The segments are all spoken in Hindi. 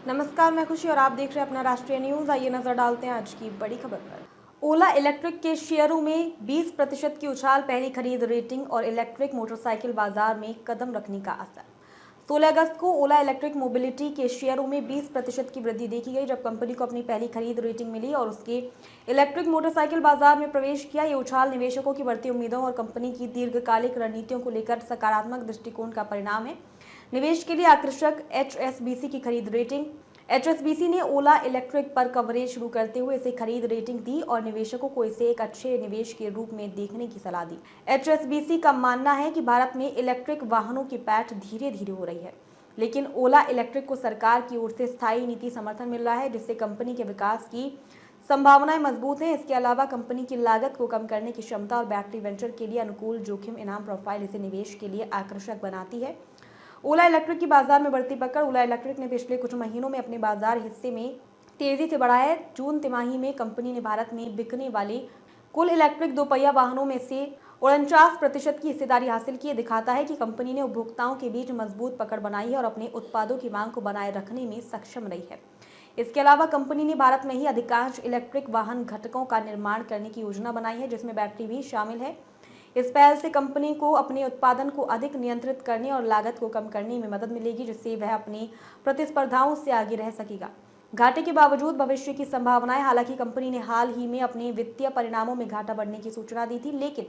नमस्कार, मैं खुशी और आप देख रहे हैं अपना राष्ट्रीय न्यूज। आइए नजर डालते हैं आज की बड़ी खबर पर। ओला इलेक्ट्रिक के शेयरों में 20% की उछाल, पहली खरीद रेटिंग और इलेक्ट्रिक मोटरसाइकिल बाजार में कदम रखने का असर। 16 अगस्त को ओला इलेक्ट्रिक मोबिलिटी के शेयरों में 20% की वृद्धि देखी गई, जब कंपनी को अपनी पहली खरीद रेटिंग मिली और उसके इलेक्ट्रिक मोटरसाइकिल बाजार में प्रवेश किया। ये उछाल निवेशकों की बढ़ती उम्मीदों और कंपनी की दीर्घकालिक रणनीतियों को लेकर सकारात्मक दृष्टिकोण का परिणाम है। निवेश के लिए आकर्षक एचएसबीसी की खरीद रेटिंग। एचएसबीसी ने ओला इलेक्ट्रिक पर कवरेज शुरू करते हुए इसे खरीद रेटिंग दी और निवेशकों को इसे एक अच्छे निवेश के रूप में देखने की सलाह दी। एचएसबीसी का मानना है कि भारत में इलेक्ट्रिक वाहनों की पैठ धीरे धीरे हो रही है, लेकिन ओला इलेक्ट्रिक को सरकार की ओर से स्थायी नीति समर्थन मिल रहा है, जिससे कंपनी के विकास की संभावनाएं मजबूत हैं। इसके अलावा कंपनी की लागत को कम करने की क्षमता और बैटरी वेंचर के लिए अनुकूल जोखिम इनाम प्रोफाइल इसे निवेश के लिए आकर्षक बनाती है। ओला इलेक्ट्रिक की बाजार में बढ़ती पकड़। ओला इलेक्ट्रिक ने पिछले कुछ महीनों में अपने बाजार हिस्से में तेजी से बढ़ाया है। जून तिमाही में कंपनी ने भारत में बिकने वाले कुल इलेक्ट्रिक दोपहिया वाहनों में से 49% की हिस्सेदारी हासिल की। दिखाता है कि कंपनी ने उपभोक्ताओं के बीच मजबूत पकड़ बनाई है और अपने उत्पादों की मांग को बनाए रखने में सक्षम रही है। इसके अलावा कंपनी ने भारत में ही अधिकांश इलेक्ट्रिक वाहन घटकों का निर्माण करने की योजना बनाई है, जिसमें बैटरी भी शामिल है। इस पहल से कंपनी को अपने उत्पादन को अधिक नियंत्रित करने और लागत को कम करने में मदद मिलेगी, जिससे वह अपनी प्रतिस्पर्धाओं से आगे रह सकेगा। घाटे के बावजूद भविष्य की संभावनाएं। हालांकि कंपनी ने हाल ही में अपने वित्तीय परिणामों में घाटा बढ़ने की सूचना दी थी, लेकिन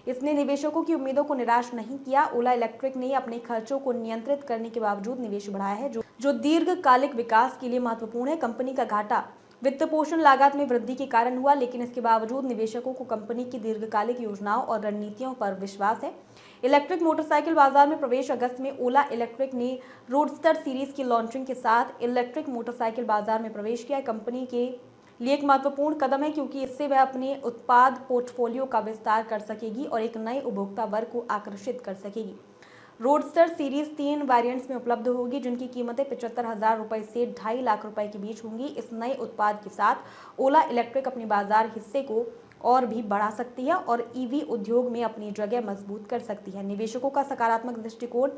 इसने निवेशकों की उम्मीदों को निराश नहीं किया। ओला इलेक्ट्रिक ने अपने खर्चों को नियंत्रित करने के बावजूद निवेश बढ़ाया है, जो दीर्घकालिक विकास के लिए महत्वपूर्ण है। कंपनी का घाटा वित्त पोषण लागत में वृद्धि के कारण हुआ, लेकिन इसके बावजूद निवेशकों को कंपनी की दीर्घकालिक योजनाओं और रणनीतियों पर विश्वास है। इलेक्ट्रिक मोटरसाइकिल बाजार में प्रवेश। अगस्त में ओला इलेक्ट्रिक ने रोडस्टर सीरीज की लॉन्चिंग के साथ इलेक्ट्रिक मोटरसाइकिल बाजार में प्रवेश किया। कंपनी के लिए एक महत्वपूर्ण कदम है, क्योंकि इससे वह अपने उत्पाद पोर्टफोलियो का विस्तार कर सकेगी और एक नए उपभोक्ता वर्ग को आकर्षित कर सकेगी। रोडस्टर सीरीज 3 वेरिएंट्स में उपलब्ध होगी, जिनकी कीमतें 75,000 रुपए से 2.5 लाख रुपए के बीच होंगी। इस नए उत्पाद के साथ ओला इलेक्ट्रिक अपने बाजार हिस्से को और भी बढ़ा सकती है और ईवी उद्योग में अपनी जगह मजबूत कर सकती है। निवेशकों का सकारात्मक दृष्टिकोण।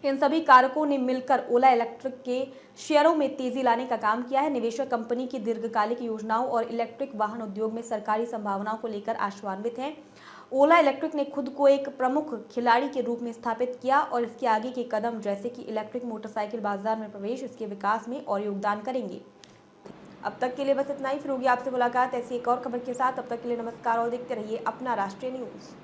इन सभी कारकों ने मिलकर ओला इलेक्ट्रिक के शेयरों में तेजी लाने का काम किया है। निवेशक कंपनी की दीर्घकालिक योजनाओं और इलेक्ट्रिक वाहन उद्योग में सरकारी संभावनाओं को लेकर आशान्वित हैं। ओला इलेक्ट्रिक ने खुद को एक प्रमुख खिलाड़ी के रूप में स्थापित किया और इसके आगे के कदम, जैसे कि इलेक्ट्रिक मोटरसाइकिल बाजार में प्रवेश, इसके विकास में और योगदान करेंगे। अब तक के लिए बस इतना ही। फिर होगी आपसे मुलाकात ऐसी एक और खबर के साथ। तब तक के लिए नमस्कार और देखते रहिए अपना राष्ट्रीय न्यूज।